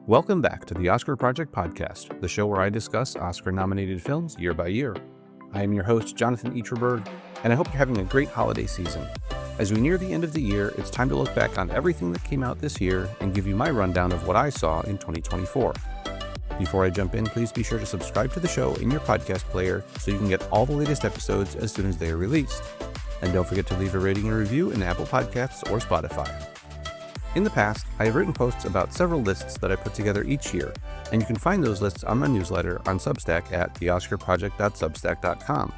Welcome back to the Oscar Project Podcast, the show where I discuss Oscar-nominated films year by year. I am your host, Jonathan Eaterberg, and I hope you're having a great holiday season. As we near the end of the year, it's time to look back on everything that came out this year and give you my rundown of what I saw in 2024. Before I jump in, please be sure to subscribe to the show in your podcast player so you can get all the latest episodes as soon as they are released. And don't forget to leave a rating and review in Apple Podcasts or Spotify. In the past, I have written posts about several lists that I put together each year, and you can find those lists on my newsletter on Substack at theoscarproject.substack.com.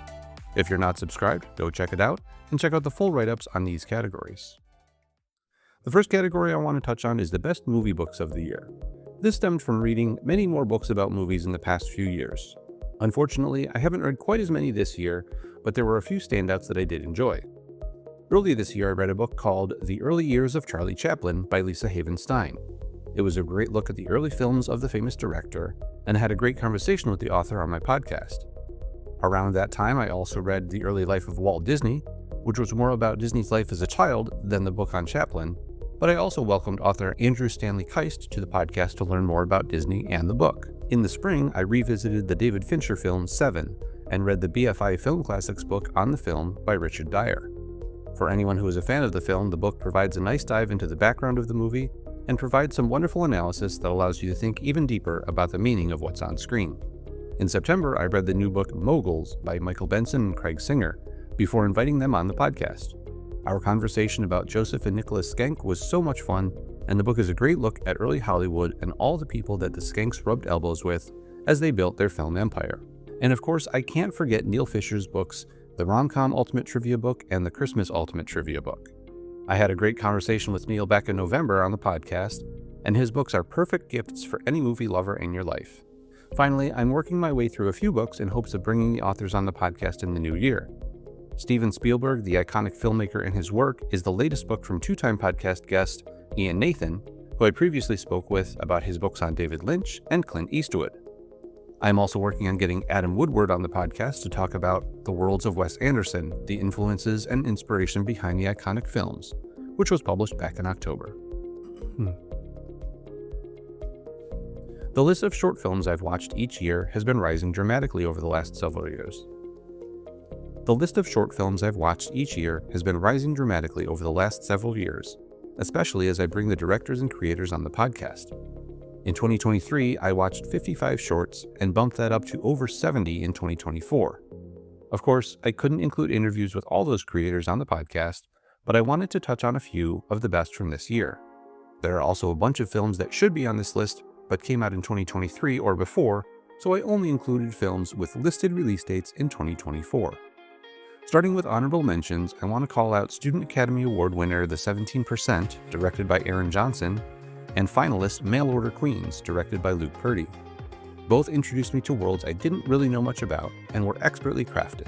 If you're not subscribed, go check it out, and check out the full write-ups on these categories. The first category I want to touch on is the best movie books of the year. This stemmed from reading many more books about movies in the past few years. Unfortunately, I haven't read quite as many this year, but there were a few standouts that I did enjoy. Earlier this year, I read a book called The Early Years of Charlie Chaplin by Lisa Havenstein. It was a great look at the early films of the famous director, and I had a great conversation with the author on my podcast. Around that time, I also read The Early Life of Walt Disney, which was more about Disney's life as a child than the book on Chaplin, but I also welcomed author Andrew Stanley Keist to the podcast to learn more about Disney and the book. In the spring, I revisited the David Fincher film Seven, and read the BFI Film Classics book on the film by Richard Dyer. For anyone who is a fan of the film, the book provides a nice dive into the background of the movie and provides some wonderful analysis that allows you to think even deeper about the meaning of what's on screen. In September, I read the new book Moguls by Michael Benson and Craig Singer before inviting them on the podcast. Our conversation about Joseph and Nicholas Schenck was so much fun, and the book is a great look at early Hollywood and all the people that the Schencks rubbed elbows with as they built their film empire. And of course, I can't forget Neil Fisher's books, the Rom-Com Ultimate Trivia Book and the Christmas Ultimate Trivia Book. I had a great conversation with Neil back in November on the podcast, and his books are perfect gifts for any movie lover in your life. Finally, I'm working my way through a few books in hopes of bringing the authors on the podcast in the new year. Steven Spielberg, the iconic filmmaker and his work, is the latest book from two-time podcast guest Ian Nathan, who I previously spoke with about his books on David Lynch and Clint Eastwood. I'm also working on getting Adam Woodward on the podcast to talk about The Worlds of Wes Anderson, the influences and inspiration behind the iconic films, which was published back in October. The list of short films I've watched each year has been rising dramatically over the last several years. Especially as I bring the directors and creators on the podcast. In 2023, I watched 55 shorts and bumped that up to over 70 in 2024. Of course, I couldn't include interviews with all those creators on the podcast, but I wanted to touch on a few of the best from this year. There are also a bunch of films that should be on this list, but came out in 2023 or before, so I only included films with listed release dates in 2024. Starting with honorable mentions, I want to call out Student Academy Award winner The 17%, directed by Aaron Johnson, and finalist Mail Order Queens, directed by Luke Purdy. Both introduced me to worlds I didn't really know much about and were expertly crafted.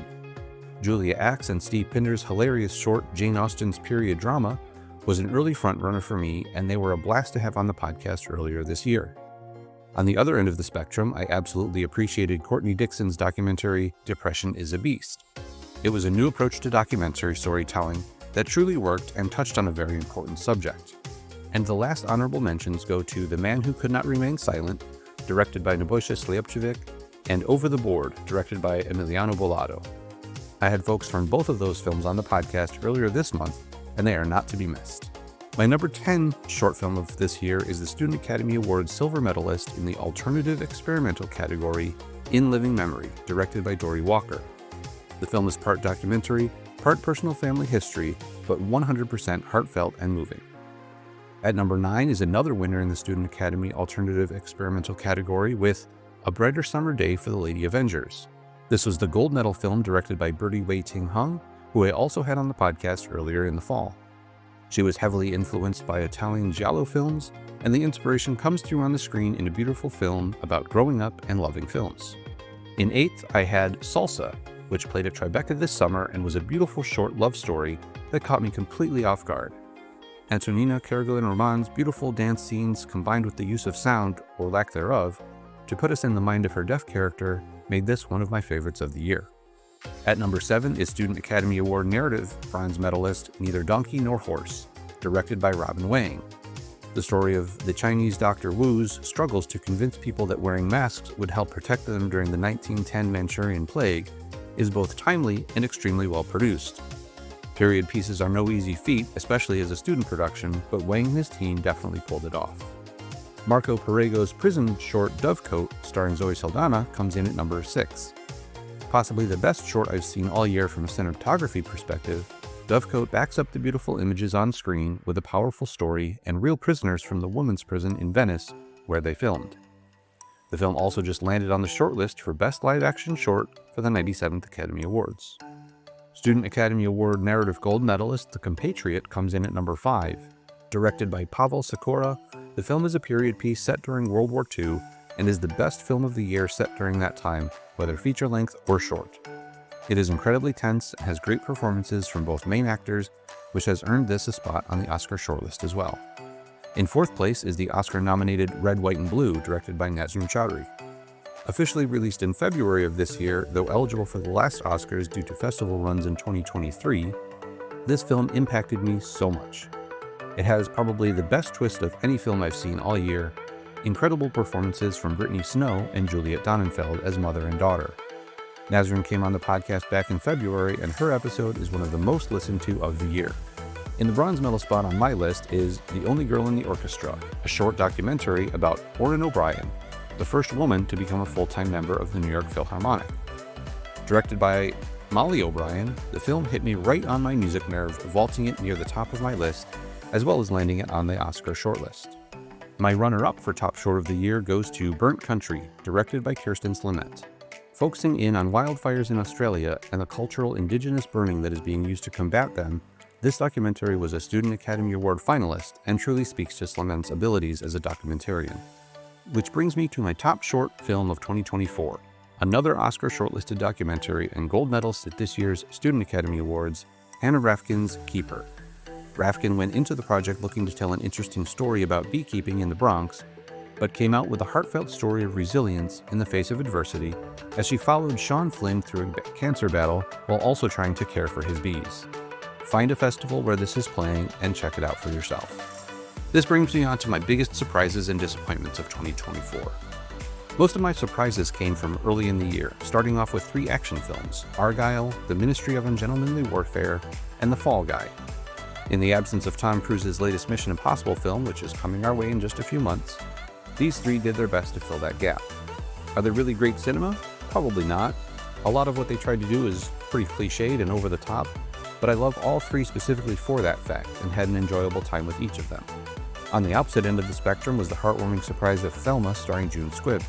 Julia Axe and Steve Pinder's hilarious short Jane Austen's period drama was an early frontrunner for me, and they were a blast to have on the podcast earlier this year. On the other end of the spectrum, I absolutely appreciated Courtney Dixon's documentary Depression is a Beast. It was a new approach to documentary storytelling that truly worked and touched on a very important subject. And the last honorable mentions go to The Man Who Could Not Remain Silent, directed by Nebojša Slijepčević, and Over the Board, directed by Emiliano Bolado. I had folks from both of those films on the podcast earlier this month, and they are not to be missed. My number 10 short film of this year is the Student Academy Award silver medalist in the Alternative Experimental category, In Living Memory, directed by Dory Walker. The film is part documentary, part personal family history, but 100% heartfelt and moving. At number 9 is another winner in the Student Academy Alternative Experimental category with A Brighter Summer Day for the Lady Avengers. This was the gold medal film directed by Bertie Wei Ting Hung, who I also had on the podcast earlier in the fall. She was heavily influenced by Italian giallo films, and the inspiration comes through on the screen in a beautiful film about growing up and loving films. In 8th, I had Salsa, which played at Tribeca this summer and was a beautiful short love story that caught me completely off guard. Antonina Kerguelen-Roman's beautiful dance scenes combined with the use of sound, or lack thereof, to put us in the mind of her deaf character made this one of my favorites of the year. At number 7 is Student Academy Award narrative bronze medalist Neither Donkey Nor Horse, directed by Robin Wang. The story of the Chinese Dr. Wu's struggles to convince people that wearing masks would help protect them during the 1910 Manchurian plague is both timely and extremely well produced. Period pieces are no easy feat, especially as a student production, but Wang and his team definitely pulled it off. Marco Perrego's prison short Dovecote, starring Zoe Saldana, comes in at number 6. Possibly the best short I've seen all year from a cinematography perspective, Dovecote backs up the beautiful images on screen with a powerful story and real prisoners from the women's prison in Venice, where they filmed. The film also just landed on the shortlist for Best Live Action Short for the 97th Academy Awards. Student Academy Award Narrative Gold Medalist The Compatriot comes in at number 5. Directed by Pavel Sikora, the film is a period piece set during World War II and is the best film of the year set during that time, whether feature-length or short. It is incredibly tense and has great performances from both main actors, which has earned this a spot on the Oscar shortlist as well. In 4th place is the Oscar-nominated Red, White, and Blue, directed by Nazim Chaudhry. Officially released in February of this year, though eligible for the last Oscars due to festival runs in 2023, this film impacted me so much. It has probably the best twist of any film I've seen all year, incredible performances from Brittany Snow and Juliet Donenfeld as mother and daughter. Nazrin came on the podcast back in February, and her episode is one of the most listened to of the year. In the bronze medal spot on my list is The Only Girl in the Orchestra, a short documentary about Orrin O'Brien, the first woman to become a full-time member of the New York Philharmonic. Directed by Molly O'Brien, the film hit me right on my music nerve, vaulting it near the top of my list, as well as landing it on the Oscar shortlist. My runner-up for top short of the year goes to Burnt Country, directed by Kirsten Sliment. Focusing in on wildfires in Australia and the cultural indigenous burning that is being used to combat them, this documentary was a Student Academy Award finalist and truly speaks to Sliment's abilities as a documentarian. Which brings me to my top short film of 2024, another Oscar shortlisted documentary and gold medalist at this year's Student Academy Awards, Hannah Rafkin's Keeper. Rafkin went into the project looking to tell an interesting story about beekeeping in the Bronx, but came out with a heartfelt story of resilience in the face of adversity as she followed Sean Flynn through a cancer battle while also trying to care for his bees. Find a festival where this is playing and check it out for yourself. This brings me on to my biggest surprises and disappointments of 2024. Most of my surprises came from early in the year, starting off with 3 action films: Argylle, The Ministry of Ungentlemanly Warfare, and The Fall Guy. In the absence of Tom Cruise's latest Mission Impossible film, which is coming our way in just a few months, these 3 did their best to fill that gap. Are they really great cinema? Probably not. A lot of what they tried to do is pretty cliched and over the top, but I love all 3 specifically for that fact and had an enjoyable time with each of them. On the opposite end of the spectrum was the heartwarming surprise of Thelma starring June Squibb.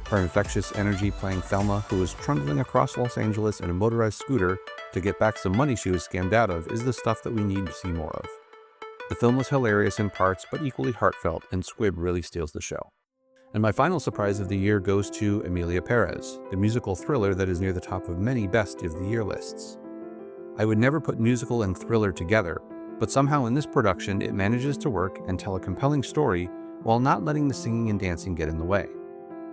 Her infectious energy playing Thelma, who is trundling across Los Angeles in a motorized scooter to get back some money she was scammed out of, is the stuff that we need to see more of. The film was hilarious in parts, but equally heartfelt, and Squibb really steals the show. And my final surprise of the year goes to Emilia Perez, the musical thriller that is near the top of many best of the year lists. I would never put musical and thriller together, but somehow in this production it manages to work and tell a compelling story while not letting the singing and dancing get in the way.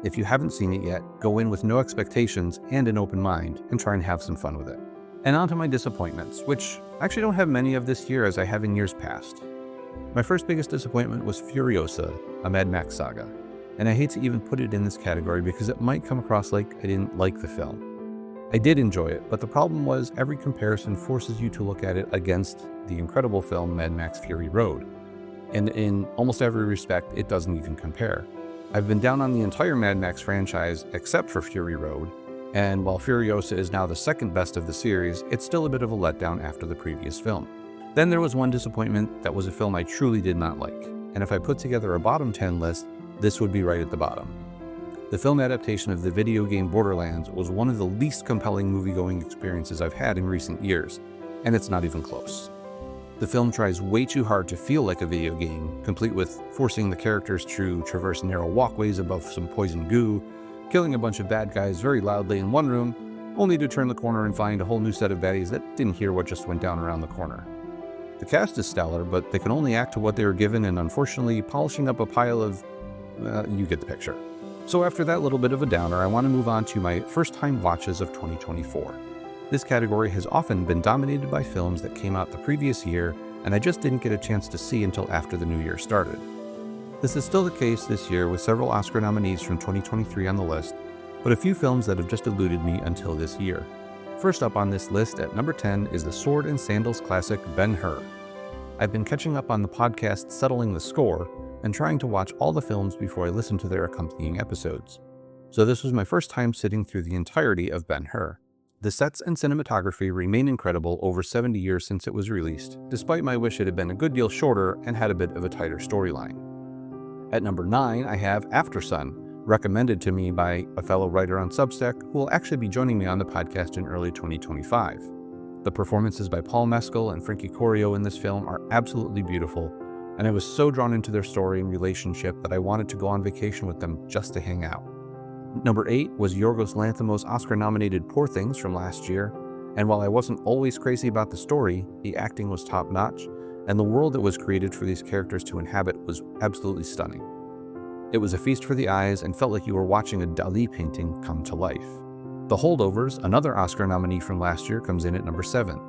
If you haven't seen it yet, go in with no expectations and an open mind and try and have some fun with it. And on to my disappointments, which I actually don't have many of this year as I have in years past. My first biggest disappointment was Furiosa, a Mad Max saga, and I hate to even put it in this category because it might come across like I didn't like the film. I did enjoy it, but the problem was every comparison forces you to look at it against the incredible film Mad Max Fury Road, and in almost every respect it doesn't even compare. I've been down on the entire Mad Max franchise except for Fury Road, and while Furiosa is now the second best of the series, it's still a bit of a letdown after the previous film. Then there was one disappointment that was a film I truly did not like, and if I put together a bottom 10 list, this would be right at the bottom. The film adaptation of the video game Borderlands was one of the least compelling movie-going experiences I've had in recent years, and it's not even close. The film tries way too hard to feel like a video game, complete with forcing the characters to traverse narrow walkways above some poison goo, killing a bunch of bad guys very loudly in one room, only to turn the corner and find a whole new set of baddies that didn't hear what just went down around the corner. The cast is stellar, but they can only act to what they were given, and unfortunately polishing up a pile of... you get the picture. So after that little bit of a downer, I want to move on to my first-time watches of 2024. This category has often been dominated by films that came out the previous year, and I just didn't get a chance to see until after the new year started. This is still the case this year with several Oscar nominees from 2023 on the list, but a few films that have just eluded me until this year. First up on this list at number 10 is the sword and sandals classic Ben-Hur. I've been catching up on the podcast Settling the Score and trying to watch all the films before I listen to their accompanying episodes. So this was my first time sitting through the entirety of Ben-Hur. The sets and cinematography remain incredible over 70 years since it was released, despite my wish it had been a good deal shorter and had a bit of a tighter storyline. At number 9, I have Aftersun, recommended to me by a fellow writer on Substack who will actually be joining me on the podcast in early 2025. The performances by Paul Mescal and Frankie Corio in this film are absolutely beautiful, and I was so drawn into their story and relationship that I wanted to go on vacation with them just to hang out. Number 8 was Yorgos Lanthimos' Oscar-nominated Poor Things from last year, and while I wasn't always crazy about the story, the acting was top-notch, and the world that was created for these characters to inhabit was absolutely stunning. It was a feast for the eyes and felt like you were watching a Dalí painting come to life. The Holdovers, another Oscar nominee from last year, comes in at number 7.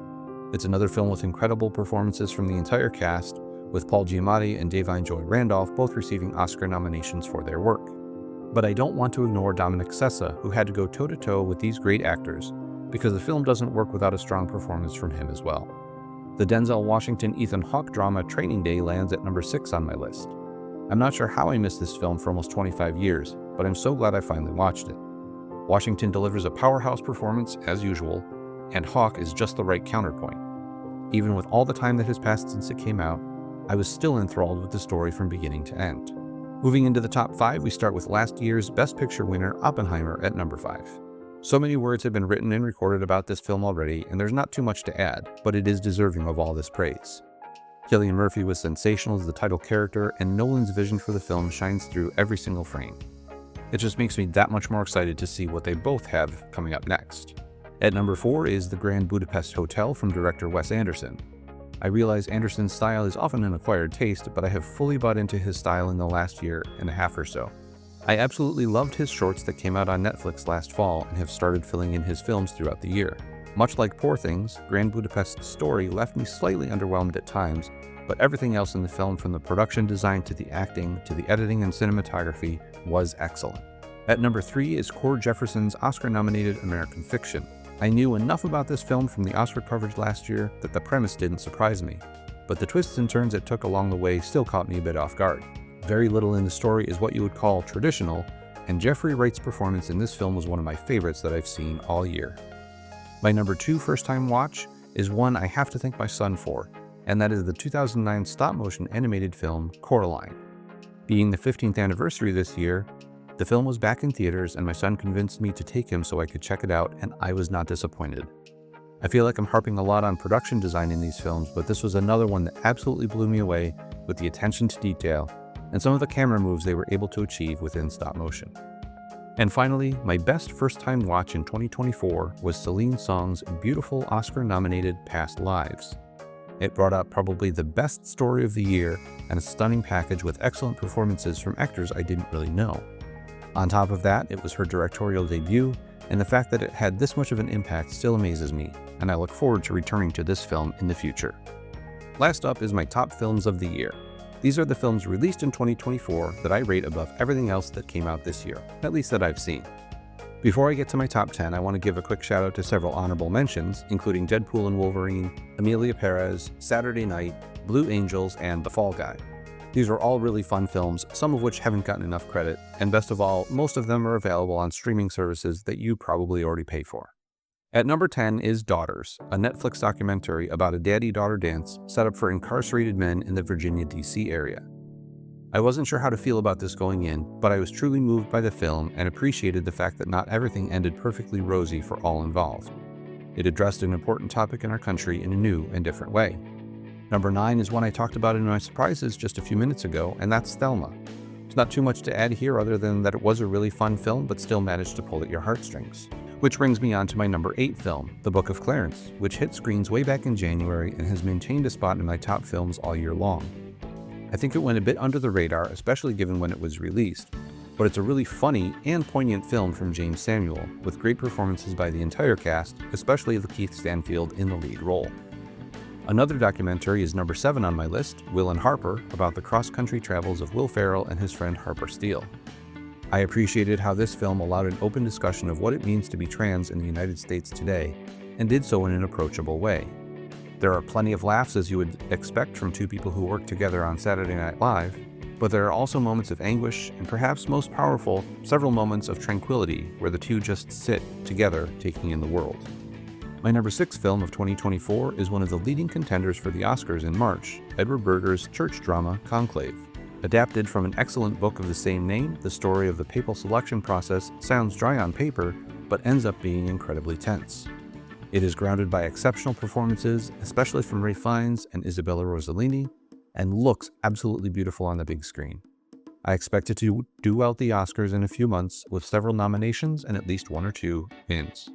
It's another film with incredible performances from the entire cast, with Paul Giamatti and Da'Vine Joy Randolph both receiving Oscar nominations for their work. But I don't want to ignore Dominic Sessa, who had to go toe-to-toe with these great actors, because the film doesn't work without a strong performance from him as well. The Denzel Washington-Ethan Hawke drama Training Day lands at number 6 on my list. I'm not sure how I missed this film for almost 25 years, but I'm so glad I finally watched it. Washington delivers a powerhouse performance as usual, and Hawke is just the right counterpoint. Even with all the time that has passed since it came out, I was still enthralled with the story from beginning to end. Moving into the top 5, we start with last year's Best Picture winner Oppenheimer at number 5. So many words have been written and recorded about this film already, and there's not too much to add, but it is deserving of all this praise. Cillian Murphy was sensational as the title character, and Nolan's vision for the film shines through every single frame. It just makes me that much more excited to see what they both have coming up next. At number 4 is The Grand Budapest Hotel from director Wes Anderson. I realize Anderson's style is often an acquired taste, but I have fully bought into his style in the last year and a half or so. I absolutely loved his shorts that came out on Netflix last fall and have started filling in his films throughout the year. Much like Poor Things, Grand Budapest's story left me slightly underwhelmed at times, but everything else in the film, from the production design to the acting to the editing and cinematography, was excellent. At number 3 is Cord Jefferson's Oscar-nominated American Fiction. I knew enough about this film from the Oscar coverage last year that the premise didn't surprise me, but the twists and turns it took along the way still caught me a bit off guard. Very little in the story is what you would call traditional, and Jeffrey Wright's performance in this film was one of my favorites that I've seen all year. My number 2 first-time watch is one I have to thank my son for, and that is the 2009 stop-motion animated film Coraline. Being the 15th anniversary this year, the film was back in theaters and my son convinced me to take him so I could check it out, and I was not disappointed. I feel like I'm harping a lot on production design in these films, but this was another one that absolutely blew me away with the attention to detail and some of the camera moves they were able to achieve within stop motion. And finally, my best first-time watch in 2024 was Celine Song's beautiful Oscar-nominated Past Lives. It brought out probably the best story of the year and a stunning package with excellent performances from actors I didn't really know. On top of that, it was her directorial debut, and the fact that it had this much of an impact still amazes me, and I look forward to returning to this film in the future. Last up is my top films of the year. These are the films released in 2024 that I rate above everything else that came out this year, at least that I've seen. Before I get to my top 10, I want to give a quick shout out to several honorable mentions, including Deadpool and Wolverine, Emilia Perez, Saturday Night, Blue Angels, and The Fall Guy. These were all really fun films, some of which haven't gotten enough credit, and best of all, most of them are available on streaming services that you probably already pay for. At number 10 is Daughters, a Netflix documentary about a daddy-daughter dance set up for incarcerated men in the Virginia, D.C. area. I wasn't sure how to feel about this going in, but I was truly moved by the film and appreciated the fact that not everything ended perfectly rosy for all involved. It addressed an important topic in our country in a new and different way. Number 9 is one I talked about in my surprises just a few minutes ago, and that's Thelma. There's not too much to add here other than that it was a really fun film but still managed to pull at your heartstrings. Which brings me on to my number 8 film, The Book of Clarence, which hit screens way back in January and has maintained a spot in my top films all year long. I think it went a bit under the radar, especially given when it was released, but it's a really funny and poignant film from James Samuel, with great performances by the entire cast, especially Lakeith Stanfield in the lead role. Another documentary is number 7 on my list, Will and Harper, about the cross-country travels of Will Ferrell and his friend Harper Steele. I appreciated how this film allowed an open discussion of what it means to be trans in the United States today, and did so in an approachable way. There are plenty of laughs, as you would expect from two people who work together on Saturday Night Live, but there are also moments of anguish, and perhaps most powerful, several moments of tranquility where the two just sit together taking in the world. My number 6 film of 2024 is one of the leading contenders for the Oscars in March, Edward Berger's church drama Conclave. Adapted from an excellent book of the same name, the story of the papal selection process sounds dry on paper, but ends up being incredibly tense. It is grounded by exceptional performances, especially from Ralph Fiennes and Isabella Rossellini, and looks absolutely beautiful on the big screen. I expect it to do well at the Oscars in a few months, with several nominations and at least 1 or 2 wins.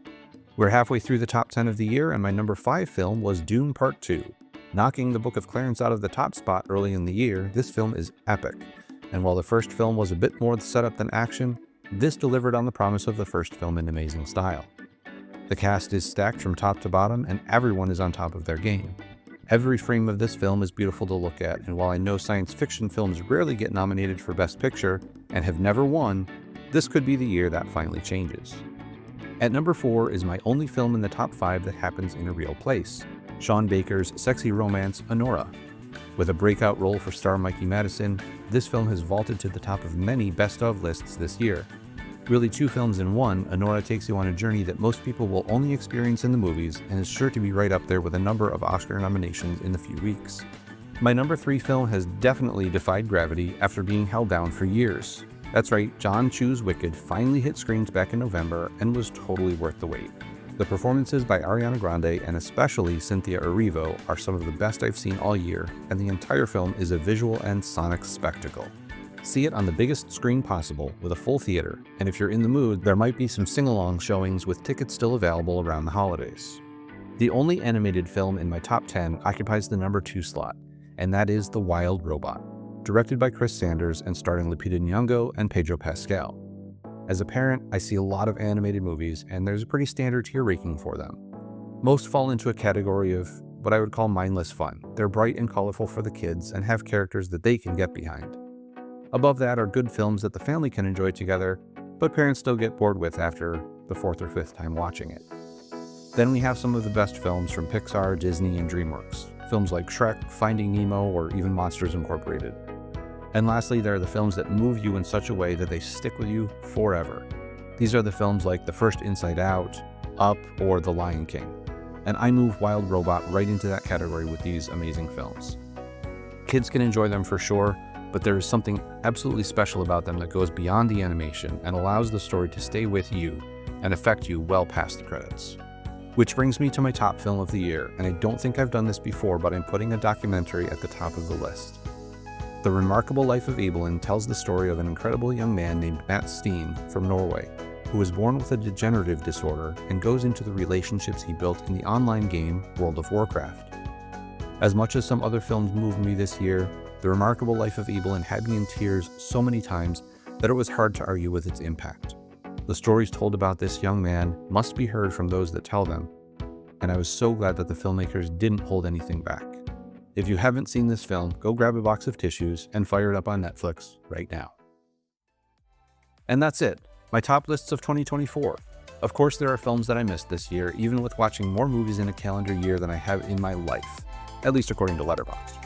We're halfway through the top 10 of the year, and my number 5 film was Dune Part 2. Knocking The Book of Clarence out of the top spot early in the year, this film is epic. And while the first film was a bit more setup than action, this delivered on the promise of the first film in amazing style. The cast is stacked from top to bottom, and everyone is on top of their game. Every frame of this film is beautiful to look at, and while I know science fiction films rarely get nominated for Best Picture, and have never won, this could be the year that finally changes. At number 4 is my only film in the top 5 that happens in a real place, Sean Baker's sexy romance, Anora. With a breakout role for star Mikey Madison, this film has vaulted to the top of many best-of lists this year. Really 2 films in one, Anora takes you on a journey that most people will only experience in the movies, and is sure to be right up there with a number of Oscar nominations in a few weeks. My number 3 film has definitely defied gravity after being held down for years. That's right, John Chu's Wicked finally hit screens back in November and was totally worth the wait. The performances by Ariana Grande and especially Cynthia Erivo are some of the best I've seen all year, and the entire film is a visual and sonic spectacle. See it on the biggest screen possible with a full theater, and if you're in the mood, there might be some sing-along showings with tickets still available around the holidays. The only animated film in my top 10 occupies the number 2 slot, and that is The Wild Robot, directed by Chris Sanders and starring Lupita Nyong'o and Pedro Pascal. As a parent, I see a lot of animated movies, and there's a pretty standard tier ranking for them. Most fall into a category of what I would call mindless fun. They're bright and colorful for the kids and have characters that they can get behind. Above that are good films that the family can enjoy together, but parents still get bored with after the 4th or 5th time watching it. Then we have some of the best films from Pixar, Disney, and DreamWorks. Films like Shrek, Finding Nemo, or even Monsters Incorporated. And lastly, there are the films that move you in such a way that they stick with you forever. These are the films like the first Inside Out, Up, or The Lion King. And I move Wild Robot right into that category with these amazing films. Kids can enjoy them for sure, but there is something absolutely special about them that goes beyond the animation and allows the story to stay with you and affect you well past the credits. Which brings me to my top film of the year, and I don't think I've done this before, but I'm putting a documentary at the top of the list. The Remarkable Life of Abelin tells the story of an incredible young man named Matt Steen from Norway, who was born with a degenerative disorder and goes into the relationships he built in the online game World of Warcraft. As much as some other films moved me this year, The Remarkable Life of Abelin had me in tears so many times that it was hard to argue with its impact. The stories told about this young man must be heard from those that tell them, and I was so glad that the filmmakers didn't hold anything back. If you haven't seen this film, go grab a box of tissues and fire it up on Netflix right now. And that's it, my top lists of 2024. Of course, there are films that I missed this year, even with watching more movies in a calendar year than I have in my life, at least according to Letterboxd.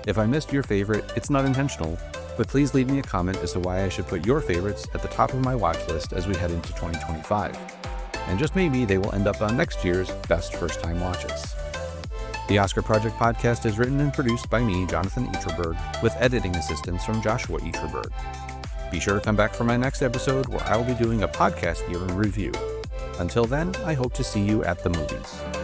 If I missed your favorite, it's not intentional, but please leave me a comment as to why I should put your favorites at the top of my watch list as we head into 2025. And just maybe they will end up on next year's best first-time watches. The Oscar Project podcast is written and produced by me, Jonathan Eaterberg, with editing assistance from Joshua Eaterberg. Be sure to come back for my next episode where I will be doing a podcast year in review. Until then, I hope to see you at the movies.